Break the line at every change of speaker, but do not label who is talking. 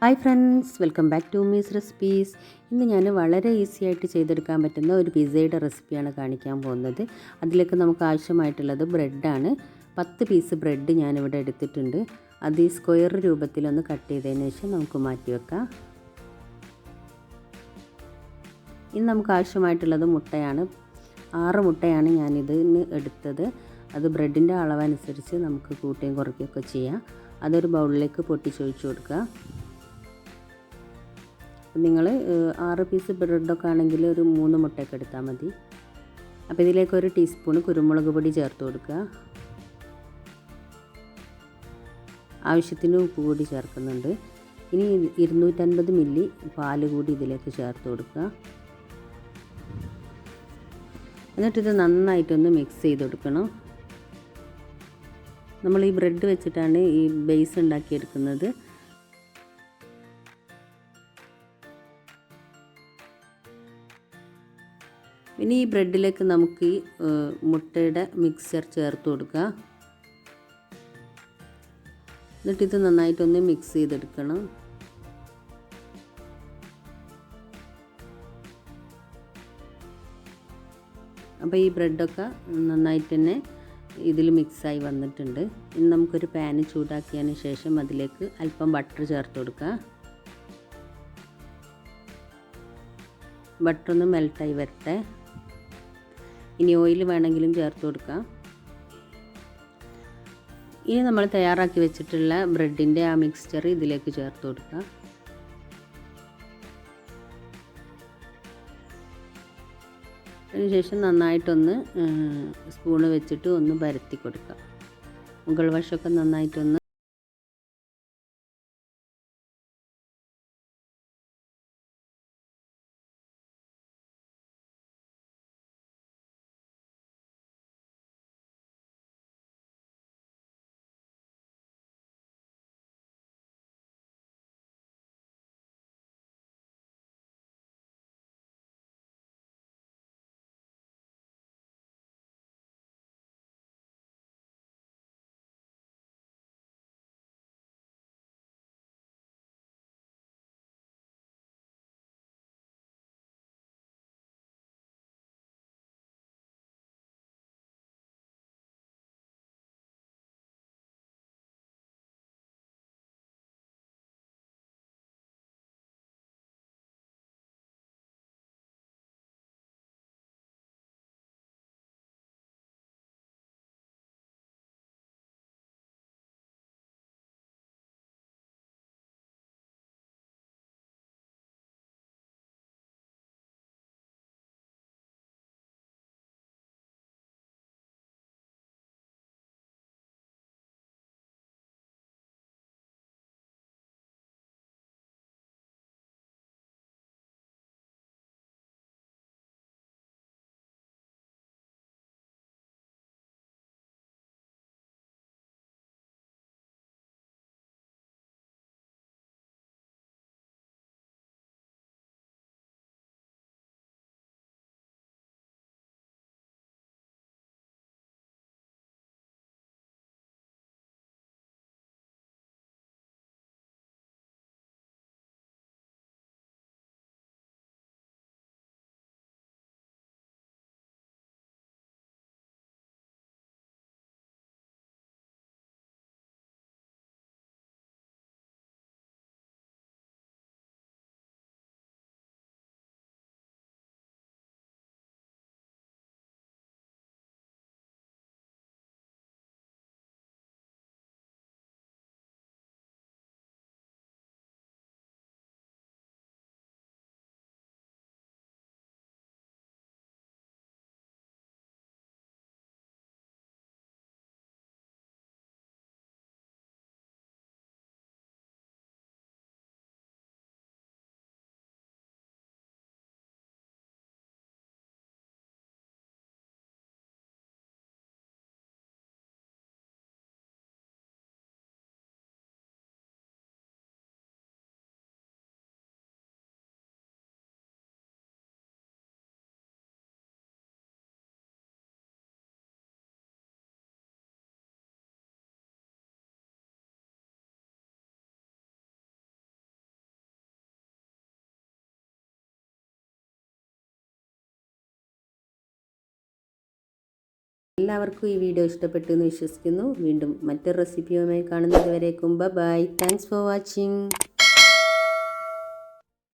Hi friends, welcome back to Mee's recipes. ഇന്ന് ഞാൻ വളരെ ഈസി ആയിട്ട് ചെയ്തെടുക്കാൻ പറ്റുന്ന ഒരു പിസ്സയുടെ റെസിപ്പിയാണ് കാണിക്കാൻ പോകുന്നത്. അതിലേക്ക് നമുക്ക് ആവശ്യമായിട്ടുള്ളത് ബ്രെഡാണ്. 10 പീസ് ബ്രെഡ് ഞാനിവിടെ എടുത്തിട്ടുണ്ട്. അത് ഈ സ്ക്വയർ രൂപത്തിലൊന്ന് കട്ട് ചെയ്തതിന് ശേഷം നമുക്ക് മാറ്റി വെക്കാം. ഇനി നമുക്ക് ആവശ്യമായിട്ടുള്ളത് മുട്ടയാണ്. 6 മുട്ടയാണ് ഞാനിതിന് എടുത്തത്. അത് ബ്രെഡിൻ്റെ അളവനുസരിച്ച് നമുക്ക് കൂട്ടുകയും കുറയ്ക്കുകയൊക്കെ ചെയ്യാം. അതൊരു ബൗളിലേക്ക് പൊട്ടിച്ചൊഴിച്ച് കൊടുക്കുക. നിങ്ങൾ 6 പീസ് ബ്രെഡൊക്കെ ആണെങ്കിൽ ഒരു 3 മുട്ടയൊക്കെ എടുത്താൽ മതി. അപ്പോൾ ഇതിലേക്ക് 1 ടീസ്പൂൺ കുരുമുളക് പൊടി ചേർത്ത് കൊടുക്കുക. ആവശ്യത്തിന് ഉപ്പ് കൂടി ചേർക്കുന്നുണ്ട്. ഇനി 250 മില്ലി പാൽ കൂടി ഇതിലേക്ക് ചേർത്ത് കൊടുക്കുക. എന്നിട്ടിത് നന്നായിട്ടൊന്ന് മിക്സ് ചെയ്ത് കൊടുക്കണം. നമ്മൾ ഈ ബ്രെഡ് വെച്ചിട്ടാണ് ഈ ബേസ് ഉണ്ടാക്കിയെടുക്കുന്നത്. ഇനി ഈ ബ്രെഡിലേക്ക് നമുക്ക് ഈ മുട്ടയുടെ മിക്സ്ചർ ചേർത്ത് കൊടുക്കുക. എന്നിട്ടിത് നന്നായിട്ടൊന്ന് മിക്സ് ചെയ്തെടുക്കണം. അപ്പോൾ ഈ ബ്രെഡൊക്കെ നന്നായിട്ട് തന്നെ ഇതിൽ മിക്സായി വന്നിട്ടുണ്ട്. ഇനി നമുക്കൊരു പാന് ചൂടാക്കിയതിന് ശേഷം അതിലേക്ക് അല്പം ബട്ടർ ചേർത്ത് കൊടുക്കുക. ബട്ടറൊന്ന് മെൽട്ടായി വരട്ടെ. ഇനി ഓയിൽ വേണമെങ്കിലും ചേർത്ത് കൊടുക്കാം. ഇനി നമ്മൾ തയ്യാറാക്കി വെച്ചിട്ടുള്ള ബ്രെഡിൻ്റെ ആ മിക്സ്ചർ ഇതിലേക്ക് ചേർത്ത് കൊടുക്കുക. അതിനുശേഷം നന്നായിട്ടൊന്ന് സ്പൂണ് വെച്ചിട്ട് ഒന്ന് പരത്തി കൊടുക്കുക. മുകൾ വശമൊക്കെ നന്നായിട്ടൊന്ന് എല്ലാവർക്കും ഈ വീഡിയോ ഇഷ്ടപ്പെട്ടു എന്ന് വിശ്വസിക്കുന്നു. വീണ്ടും മറ്റൊരു റെസിപ്പിയുമായി കാണുന്നത് വരേക്കും ബൈ. Thanks for watching.